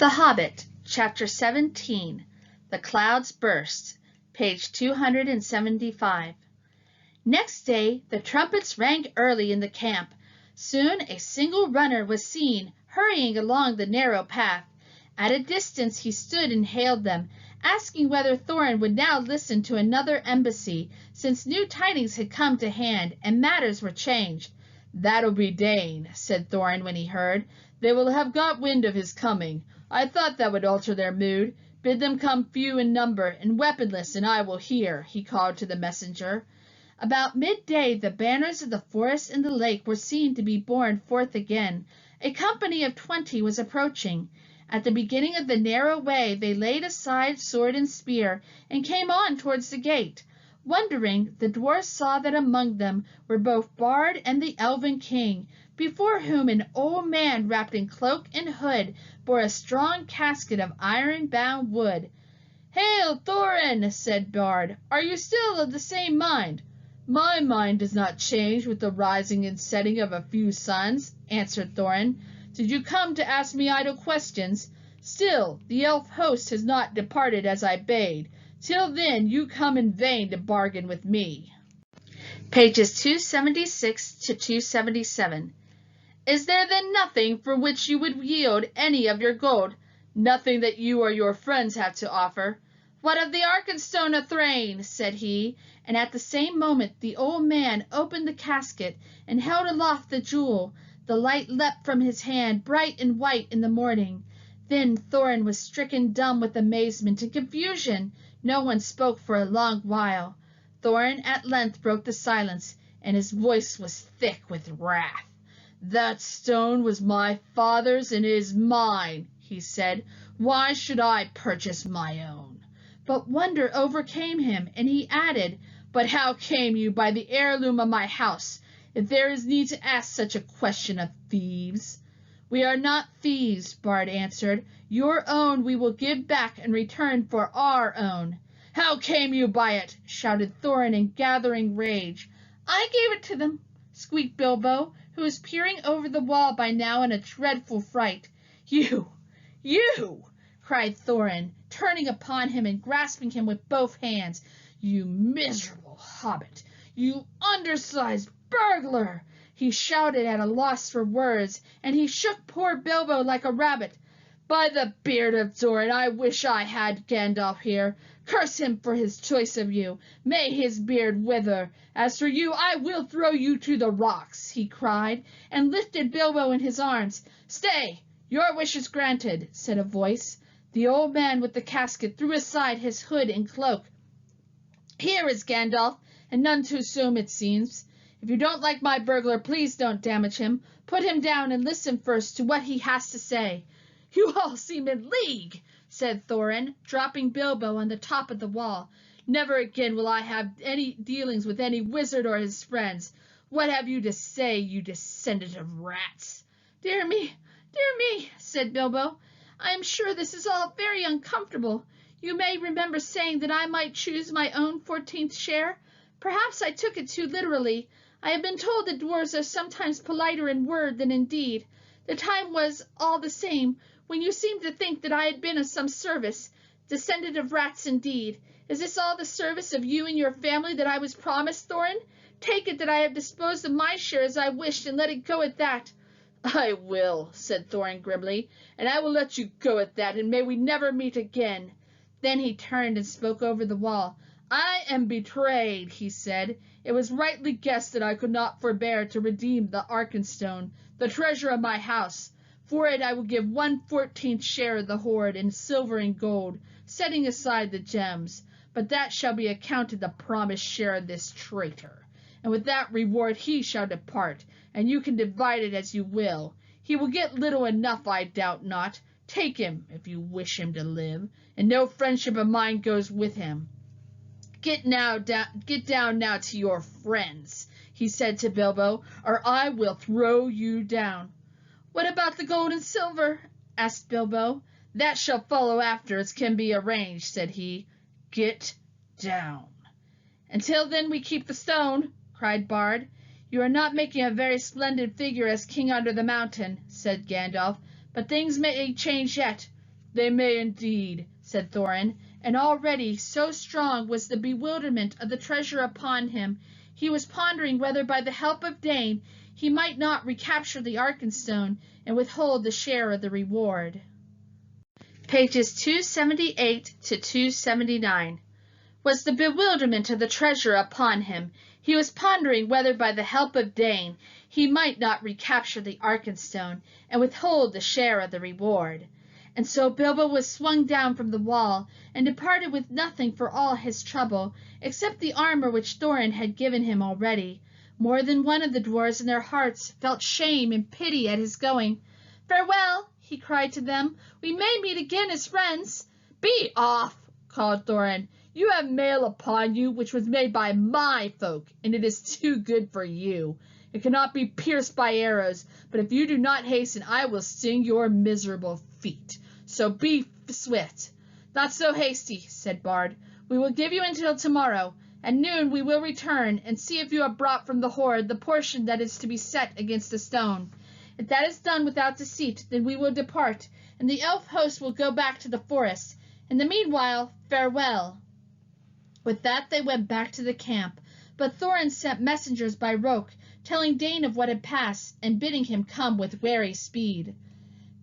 The Hobbit, Chapter 17, The Clouds Burst, page 275. Next day the trumpets rang early in the camp. Soon a single runner was seen hurrying along the narrow path. At a distance he stood and hailed them, asking whether Thorin would now listen to another embassy, since new tidings had come to hand and matters were changed. "That'll be Dane," said Thorin when he heard. "They will have got wind of his coming. I thought that would alter their mood. Bid them come few in number and weaponless, and I will hear," he called to the messenger. About midday the banners of the forest and the lake were seen to be borne forth again. A company of 20 was approaching. At the beginning of the narrow way they laid aside sword and spear and came on towards the gate. Wondering, the dwarfs saw that among them were both Bard and the elven king, before whom an old man wrapped in cloak and hood bore a strong casket of iron-bound wood. "Hail, Thorin!" said Bard. "Are you still of the same mind?" "My mind does not change with the rising and setting of a few suns," answered Thorin. "Did you come to ask me idle questions? Still, the elf host has not departed as I bade. Till then you come in vain to bargain with me." Pages 276 to 277. "Is there then nothing for which you would yield any of your gold? Nothing that you or your friends have to offer?" "What of the Arkenstone of Thrain?" said he, and at the same moment the old man opened the casket and held aloft the jewel. The light leapt from his hand, bright and white in the morning. Then Thorin was stricken dumb with amazement and confusion. No one spoke for a long while. Thorin at length broke the silence, and his voice was thick with wrath. "That stone was my father's and is mine," he said. "Why should I purchase my own?" But wonder overcame him, and he added, "But how came you by the heirloom of my house, if there is need to ask such a question of thieves?" "We are not thieves," Bard answered. "Your own we will give back in return for our own." "How came you by it?" shouted Thorin in gathering rage. "I gave it to them," squeaked Bilbo, who was peering over the wall by now in a dreadful fright. You!" cried Thorin, turning upon him and grasping him with both hands. "You miserable hobbit! You undersized burglar!" he shouted at a loss for words, and he shook poor Bilbo like a rabbit. "By the beard of Thorin, I wish I had Gandalf here. Curse him for his choice of you. May his beard wither. As for you, I will throw you to the rocks," he cried, and lifted Bilbo in his arms. "Stay! Your wish is granted," said a voice. The old man with the casket threw aside his hood and cloak. "Here is Gandalf, and none too soon, it seems. If you don't like my burglar, please don't damage him. Put him down and listen first to what he has to say." "You all seem in league," said Thorin, dropping Bilbo on the top of the wall. "Never again will I have any dealings with any wizard or his friends. What have you to say, you descendant of rats?" Dear me, said Bilbo. "I am sure this is all very uncomfortable. You may remember saying that I might choose my own 14th share. Perhaps I took it too literally. I have been told that dwarves are sometimes politer in word than in deed. The time was, all the same, when you seemed to think that I had been of some service. Descendant of rats, indeed. Is this all the service of you and your family that I was promised, Thorin? Take it that I have disposed of my share as I wished, and let it go at that." "I will," said Thorin grimly, "and I will let you go at that, and may we never meet again." Then he turned and spoke over the wall. "I am betrayed," he said. "It was rightly guessed that I could not forbear to redeem the Arkenstone, the treasure of my house. For it I will give 1/14th share of the hoard in silver and gold, setting aside the gems. But that shall be accounted the promised share of this traitor. And with that reward he shall depart, and you can divide it as you will. He will get little enough, I doubt not. Take him, if you wish him to live, and no friendship of mine goes with him. Get down now to your friends," he said to Bilbo, "or I will throw you down." "What about the gold and silver?" asked Bilbo. "That shall follow after it can be arranged," said he. "Get down." "Until then we keep the stone," cried Bard. "You are not making a very splendid figure as king under the mountain," said Gandalf, "but things may change yet. "They may indeed," said Thorin, and already so strong was the bewilderment of the treasure upon him, he was pondering whether by the help of Dane he might not recapture the Arkenstone and withhold the share of the reward. Pages 278 to 279. Was the bewilderment of the treasure upon him, he was pondering whether by the help of Dane he might not recapture the Arkenstone and withhold the share of the reward. And so Bilbo was swung down from the wall, and departed with nothing for all his trouble, except the armor which Thorin had given him already. More than one of the dwarfs in their hearts felt shame and pity at his going. "Farewell," he cried to them. "We may meet again as friends." "Be off," called Thorin. "You have mail upon you which was made by my folk, and it is too good for you. It cannot be pierced by arrows, but if you do not hasten, I will sting your miserable feet. So be swift." "Not so hasty," said Bard. "We will give you until tomorrow. At noon we will return, and see if you have brought from the hoard the portion that is to be set against the stone. If that is done without deceit, then we will depart, and the elf host will go back to the forest. In the meanwhile, farewell." With that they went back to the camp, but Thorin sent messengers by Roke, telling Dane of what had passed, and bidding him come with wary speed.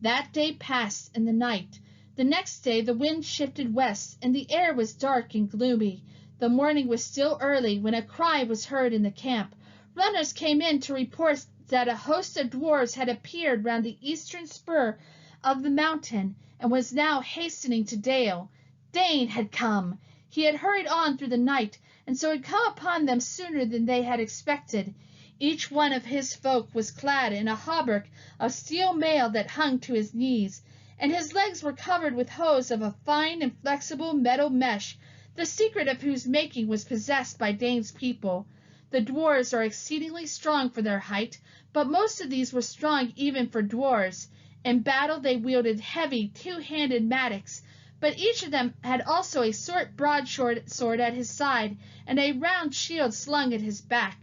That day passed in the night. The next day the wind shifted west, and the air was dark and gloomy. The morning was still early when a cry was heard in the camp. Runners came in to report that a host of dwarves had appeared round the eastern spur of the mountain, and was now hastening to Dale. Dane had come. He had hurried on through the night, and so had come upon them sooner than they had expected. Each one of his folk was clad in a hauberk of steel mail that hung to his knees, and his legs were covered with hose of a fine and flexible metal mesh, the secret of whose making was possessed by Dane's people. The dwarves are exceedingly strong for their height, but most of these were strong even for dwarves. In battle they wielded heavy, two-handed mattocks, but each of them had also a short broadsword at his side, and a round shield slung at his back.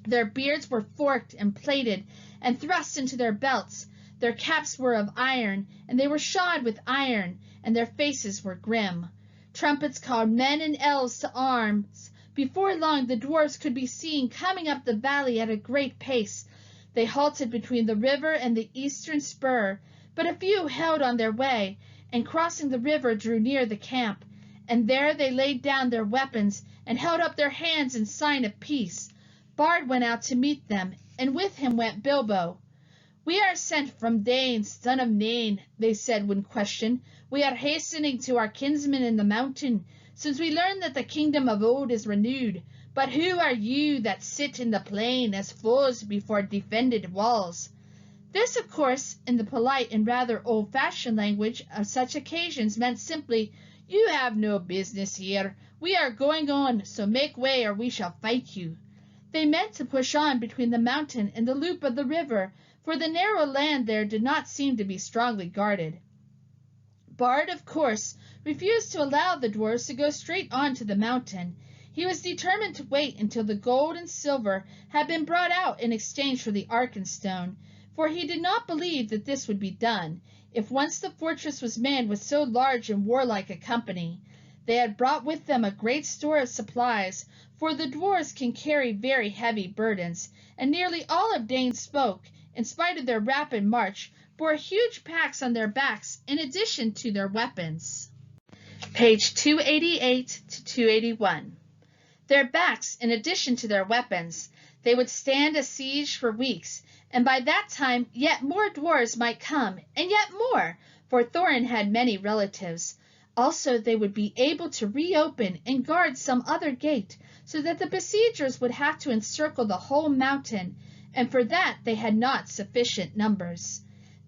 Their beards were forked and plaited, and thrust into their belts. Their caps were of iron, and they were shod with iron, and their faces were grim. Trumpets called men and elves to arms. Before long the dwarfs could be seen coming up the valley at a great pace. They halted between the river and the eastern spur, but a few held on their way, and crossing the river drew near the camp. And there they laid down their weapons, and held up their hands in sign of peace. Bard went out to meet them, and with him went Bilbo. "We are sent from Dane, son of Nain," they said when questioned. "We are hastening to our kinsmen in the mountain, since we learn that the kingdom of old is renewed. But who are you that sit in the plain as foes before defended walls?" This, of course, in the polite and rather old-fashioned language of such occasions, meant simply, "You have no business here. We are going on, so make way or we shall fight you." They meant to push on between the mountain and the loop of the river, for the narrow land there did not seem to be strongly guarded. Bard, of course, refused to allow the dwarfs to go straight on to the mountain. He was determined to wait until the gold and silver had been brought out in exchange for the Arkenstone, for he did not believe that this would be done, if once the fortress was manned with so large and warlike a company. They had brought with them a great store of supplies, for the dwarfs can carry very heavy burdens, and nearly all of Dane's folk, in spite of their rapid march, bore huge packs on their backs in addition to their weapons. Page 288 to 281. Their backs in addition to their weapons. They would stand a siege for weeks, and by that time yet more dwarfs might come, and yet more, for Thorin had many relatives. Also they would be able to reopen and guard some other gate, so that the besiegers would have to encircle the whole mountain, and for that they had not sufficient numbers.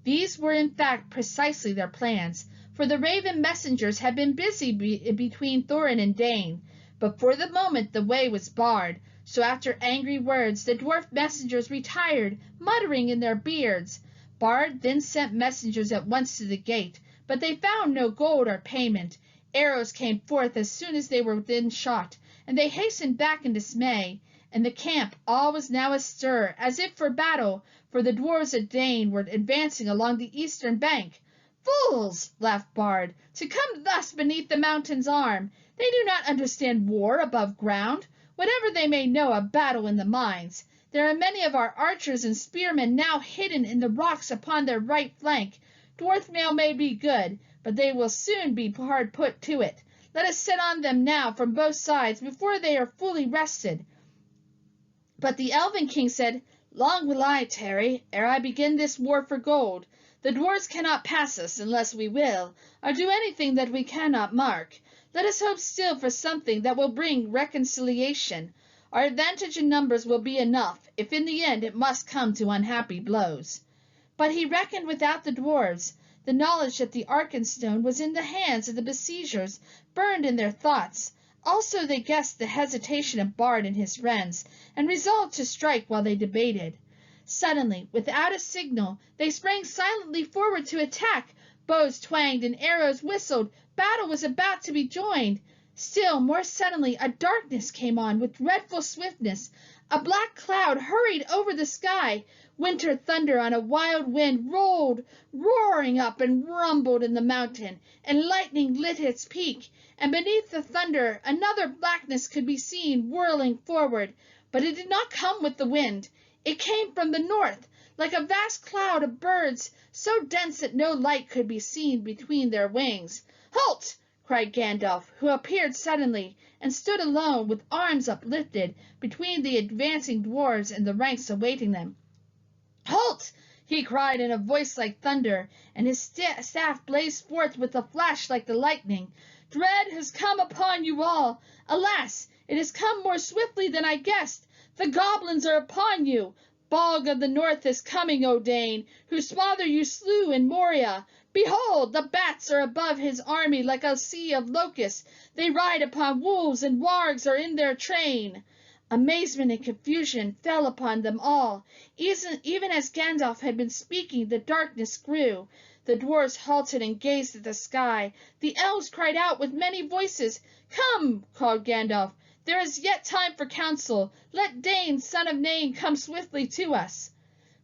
These were in fact precisely their plans, for the raven messengers had been busy between Thorin and Dane, but for the moment the way was barred, so after angry words the dwarf messengers retired, muttering in their beards. Bard then sent messengers at once to the gate, but they found no gold or payment. Arrows came forth as soon as they were within shot, and they hastened back in dismay. In the camp all was now astir, as if for battle, for the dwarves of Dane were advancing along the eastern bank. "Fools!" laughed Bard, "to come thus beneath the mountain's arm. They do not understand war above ground, whatever they may know of battle in the mines. There are many of our archers and spearmen now hidden in the rocks upon their right flank. Dwarf mail may be good, but they will soon be hard put to it. Let us set on them now from both sides before they are fully rested." But the Elven King said, "Long will I tarry ere I begin this war for gold. The dwarfs cannot pass us unless we will, or do anything that we cannot mark. Let us hope still for something that will bring reconciliation. Our advantage in numbers will be enough, if in the end it must come to unhappy blows." But he reckoned without the dwarfs. The knowledge that the Arkenstone was in the hands of the besiegers burned in their thoughts. Also they guessed the hesitation of Bard and his friends, and resolved to strike while they debated. Suddenly, without a signal, they sprang silently forward to attack. Bows twanged and arrows whistled. Battle was about to be joined. Still more suddenly a darkness came on with dreadful swiftness. A black cloud hurried over the sky. Winter thunder on a wild wind rolled, roaring up and rumbled in the mountain, and lightning lit its peak. And beneath the thunder another blackness could be seen whirling forward. But it did not come with the wind. It came from the north, like a vast cloud of birds, so dense that no light could be seen between their wings. "Halt!" cried Gandalf, who appeared suddenly, and stood alone, with arms uplifted, between the advancing dwarfs and the ranks awaiting them. "Halt!" he cried in a voice like thunder, and his staff blazed forth with a flash like the lightning. "Dread has come upon you all. Alas, it has come more swiftly than I guessed. The goblins are upon you. Bog of the North is coming, Odain, whose father you slew in Moria. Behold, the bats are above his army like a sea of locusts. They ride upon wolves, and wargs are in their train." Amazement and confusion fell upon them all. Even as Gandalf had been speaking, the darkness grew. The dwarfs halted and gazed at the sky. The elves cried out with many voices. "Come," called Gandalf, "there is yet time for counsel. Let Dain, son of Nain, come swiftly to us."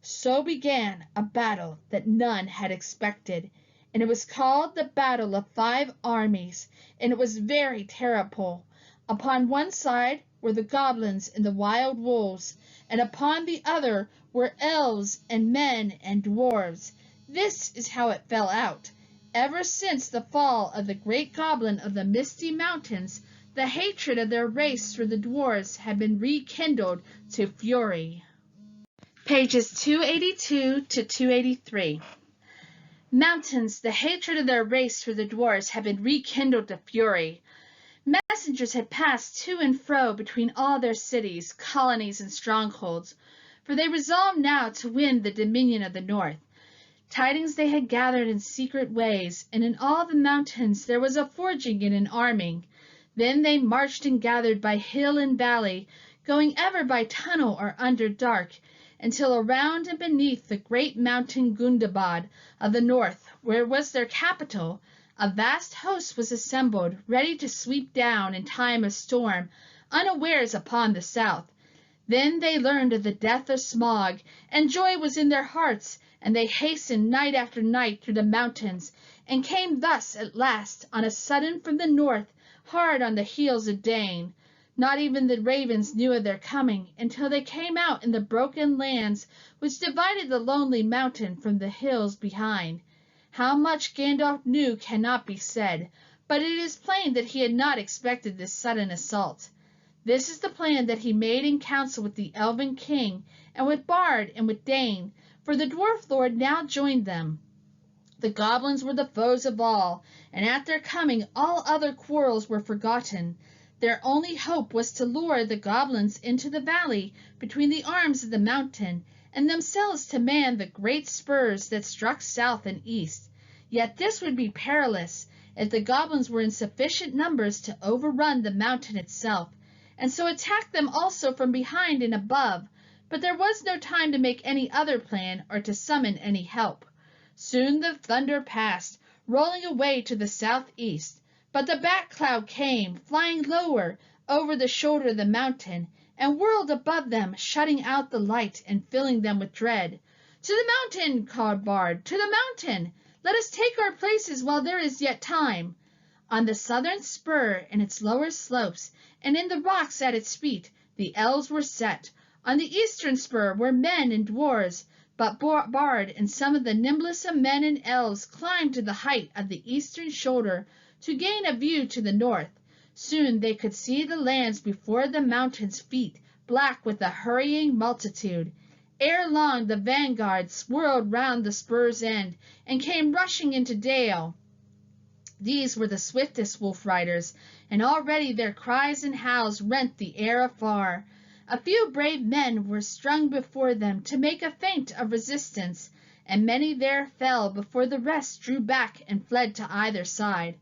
So began a battle that none had expected, and it was called the Battle of 5 Armies, and it was very terrible. Upon one side were the goblins and the wild wolves, and upon the other were elves and men and dwarves. This is how it fell out. Ever since the fall of the great goblin of the Misty Mountains, the hatred of their race for the dwarves had been rekindled to fury. Pages 282 to 283. Mountains, the hatred of their race for the dwarves had been rekindled to fury. Messengers had passed to and fro between all their cities, colonies, and strongholds, for they resolved now to win the dominion of the north. Tidings they had gathered in secret ways, and in all the mountains there was a forging and an arming. Then they marched and gathered by hill and valley, going ever by tunnel or under dark, until around and beneath the great mountain Gundabad of the north, where was their capital, a vast host was assembled, ready to sweep down in time of storm, unawares upon the south. Then they learned of the death of Smaug, and joy was in their hearts, and they hastened night after night through the mountains, and came thus at last on a sudden from the north, hard on the heels of Dain. Not even the ravens knew of their coming until they came out in the broken lands which divided the lonely mountain from the hills behind. How much Gandalf knew cannot be said, but it is plain that he had not expected this sudden assault. This is the plan that he made in council with the Elven King, and with Bard and with Dain, for the Dwarf Lord now joined them. The goblins were the foes of all, and at their coming all other quarrels were forgotten. Their only hope was to lure the goblins into the valley between the arms of the mountain, and themselves to man the great spurs that struck south and east. Yet this would be perilous, if the goblins were in sufficient numbers to overrun the mountain itself, and so attack them also from behind and above. But there was no time to make any other plan or to summon any help. Soon the thunder passed, rolling away to the southeast, but the bat cloud came, flying lower over the shoulder of the mountain, and whirled above them, shutting out the light and filling them with dread. "To the mountain!" called Bard. "To the mountain! Let us take our places while there is yet time. On the southern spur, in its lower slopes, and in the rocks at its feet, the elves were set. On the eastern spur were men and dwarfs, but Bard and some of the nimblest of men and elves climbed to the height of the eastern shoulder to gain a view to the north. Soon they could see the lands before the mountains' feet, black with a hurrying multitude. Ere long the vanguard swirled round the spur's end and came rushing into Dale. These were the swiftest wolf riders, and already their cries and howls rent the air afar. A few brave men were strung before them to make a feint of resistance, and many there fell before the rest drew back and fled to either side.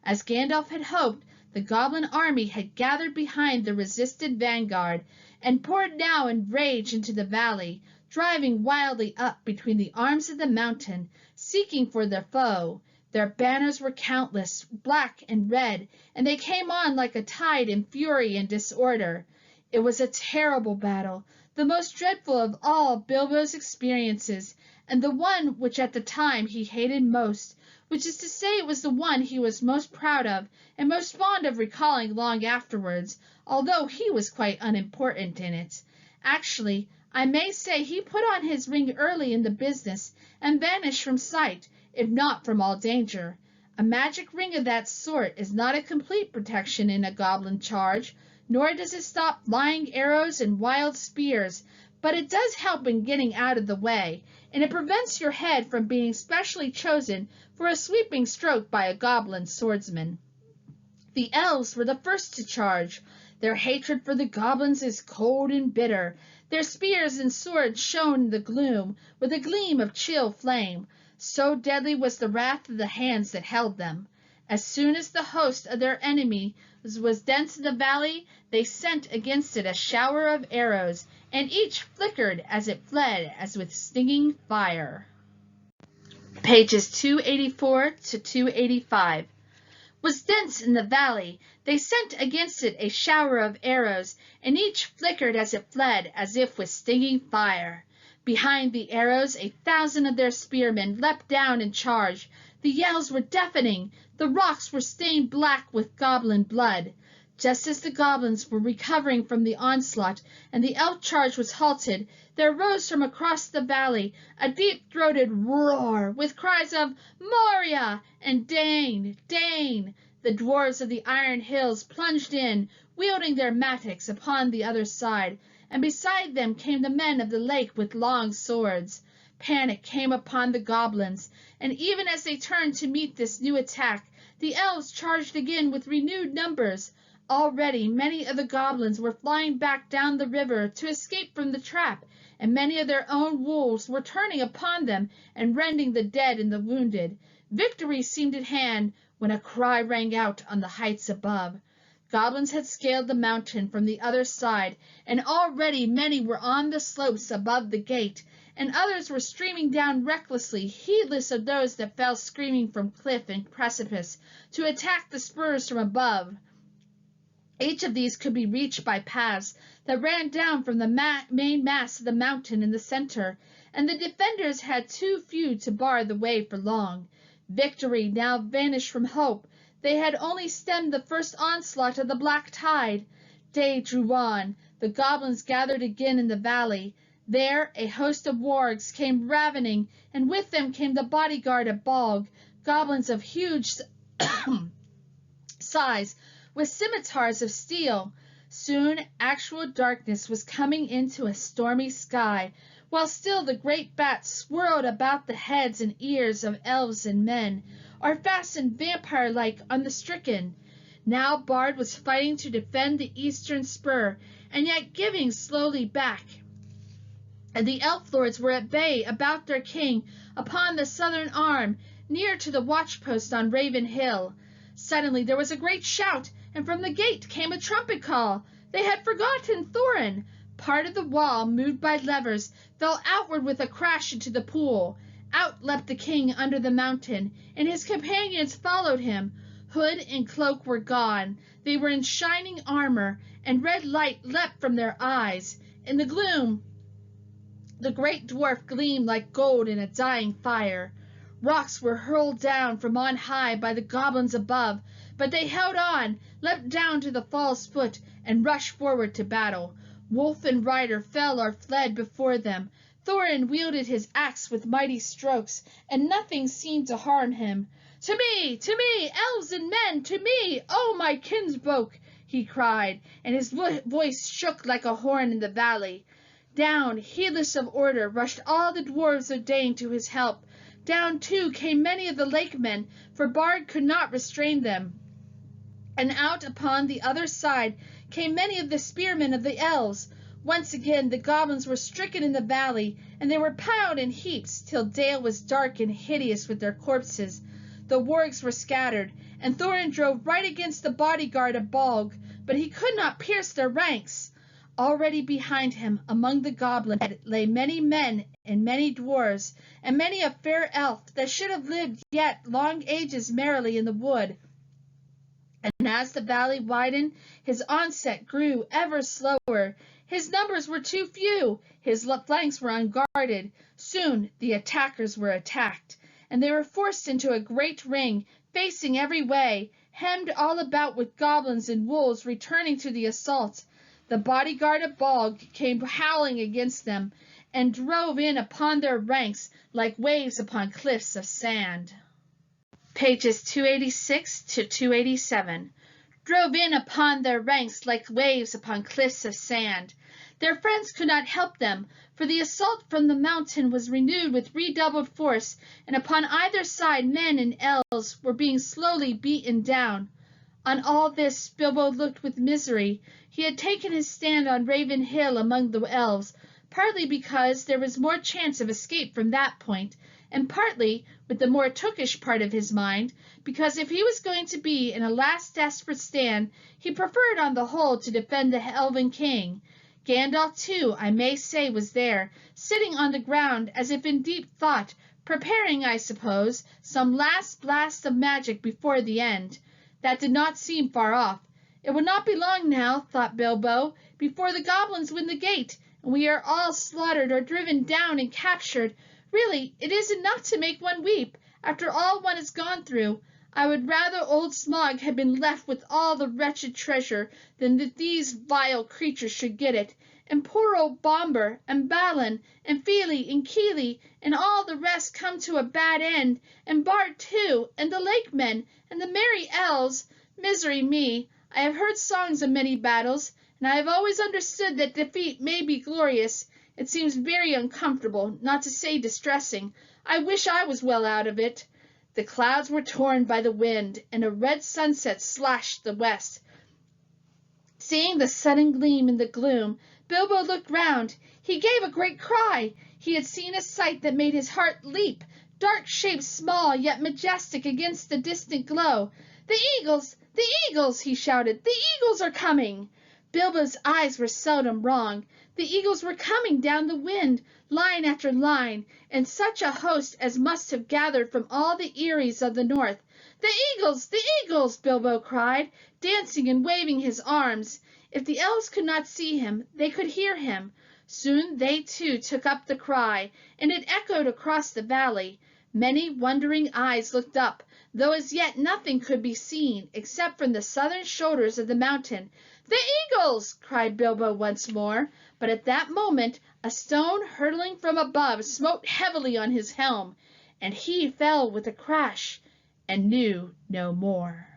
As Gandalf had hoped, the goblin army had gathered behind the resisted vanguard, and poured now in rage into the valley, driving wildly up between the arms of the mountain, seeking for their foe. Their banners were countless, black and red, and they came on like a tide in fury and disorder. It was a terrible battle, the most dreadful of all Bilbo's experiences, and the one which at the time he hated most, which is to say it was the one he was most proud of and most fond of recalling long afterwards, although he was quite unimportant in it. Actually, I may say he put on his ring early in the business and vanished from sight, if not from all danger. A magic ring of that sort is not a complete protection in a goblin charge, nor does it stop flying arrows and wild spears, but it does help in getting out of the way, and it prevents your head from being specially chosen for a sweeping stroke by a goblin swordsman. The elves were the first to charge. Their hatred for the goblins is cold and bitter. Their spears and swords shone in the gloom with a gleam of chill flame. So deadly was the wrath of the hands that held them. As soon as the host of their enemy was dense in the valley, they sent against it a shower of arrows, and each flickered as it fled as with stinging fire. Pages 284 to 285. Was dense in the valley, they sent against it a shower of arrows, and each flickered as it fled as if with stinging fire. Behind the arrows 1,000 of their spearmen leapt down and charged. The yells were deafening. The rocks were stained black with goblin blood. Just as the goblins were recovering from the onslaught and the elf charge was halted, there rose from across the valley a deep-throated roar with cries of "Moria!" and "Dane! Dane!" The dwarves of the Iron Hills plunged in, wielding their mattocks upon the other side, and beside them came the men of the lake with long swords. Panic came upon the goblins, and even as they turned to meet this new attack, the elves charged again with renewed numbers. Already many of the goblins were flying back down the river to escape from the trap, and many of their own wolves were turning upon them and rending the dead and the wounded. Victory seemed at hand when a cry rang out on the heights above. Goblins had scaled the mountain from the other side, and already many were on the slopes above the gate, and others were streaming down recklessly, heedless of those that fell screaming from cliff and precipice, to attack the spurs from above. Each of these could be reached by paths that ran down from the main mass of the mountain in the center, and the defenders had too few to bar the way for long. Victory now vanished from hope. They had only stemmed the first onslaught of the black tide. Day drew on. The goblins gathered again in the valley. There a host of wargs came ravening, and with them came the bodyguard of Bolg, goblins of huge size, with scimitars of steel. Soon actual darkness was coming into a stormy sky, while still the great bats swirled about the heads and ears of elves and men, or fastened vampire-like on the stricken. Now Bard was fighting to defend the eastern spur, and yet giving slowly back. And the elf lords were at bay about their king upon the southern arm, near to the watchpost on Raven Hill. Suddenly there was a great shout, and from the gate came a trumpet call. They had forgotten Thorin. Part of the wall, moved by levers, fell outward with a crash into the pool. Out leapt the king under the mountain, and his companions followed him. Hood and cloak were gone. They were in shining armor, and red light leapt from their eyes. In the gloom, the great dwarf gleamed like gold in a dying fire. Rocks were hurled down from on high by the goblins above, but they held on, leapt down to the fall's foot, and rushed forward to battle. Wolf and rider fell or fled before them. Thorin wielded his axe with mighty strokes, and nothing seemed to harm him. To me, elves and men, to me, oh my kinsfolk, he cried, and his voice shook like a horn in the valley. Down, heedless of order, rushed all the dwarves of Dane to his help. Down, too, came many of the lakemen, for Bard could not restrain them. And out upon the other side came many of the spearmen of the elves. Once again the goblins were stricken in the valley, and they were piled in heaps, till Dale was dark and hideous with their corpses. The wargs were scattered, and Thorin drove right against the bodyguard of Bolg, but he could not pierce their ranks. Already behind him, among the goblins, lay many men and many dwarves, and many a fair elf that should have lived yet long ages merrily in the wood. And as the valley widened, his onset grew ever slower. His numbers were too few, his flanks were unguarded. Soon the attackers were attacked, and they were forced into a great ring, facing every way, hemmed all about with goblins and wolves returning to the assault. The bodyguard of Bolg came howling against them, and drove in upon their ranks like waves upon cliffs of sand. Pages 286 to 287. Drove in upon their ranks like waves upon cliffs of sand. Their friends could not help them, for the assault from the mountain was renewed with redoubled force, and upon either side men and elves were being slowly beaten down. On all this Bilbo looked with misery. He had taken his stand on Raven Hill among the elves, partly because there was more chance of escape from that point, and partly, with the more tookish part of his mind, because if he was going to be in a last desperate stand, he preferred on the whole to defend the elven king. Gandalf, too, I may say, was there, sitting on the ground as if in deep thought, preparing, I suppose, some last blast of magic before the end. That did not seem far off. It will not be long now, thought Bilbo, before the goblins win the gate, and we are all slaughtered or driven down and captured. Really, it is enough to make one weep, after all one has gone through. I would rather old Smaug had been left with all the wretched treasure than that these vile creatures should get it, and poor old Bombur, and Balin, and Fili, and Kili, and all the rest come to a bad end, and Bard too, and the lakemen, and the merry elves. Misery me! I have heard songs of many battles, and I have always understood that defeat may be glorious. It seems very uncomfortable, not to say distressing. I wish I was well out of it. The clouds were torn by the wind, and a red sunset slashed the west. Seeing the sudden gleam in the gloom, Bilbo looked round. He gave a great cry. He had seen a sight that made his heart leap, dark shapes small yet majestic against the distant glow. "The eagles! The eagles!" he shouted. "The eagles are coming!" Bilbo's eyes were seldom wrong. The eagles were coming down the wind, line after line, and such a host as must have gathered from all the eyries of the north. "The eagles! The eagles!" Bilbo cried, dancing and waving his arms. If the elves could not see him, they could hear him. Soon they too took up the cry, and it echoed across the valley. Many wondering eyes looked up, though as yet nothing could be seen, except from the southern shoulders of the mountain. "The eagles!" cried Bilbo once more, but at that moment a stone hurtling from above smote heavily on his helm, and he fell with a crash and knew no more.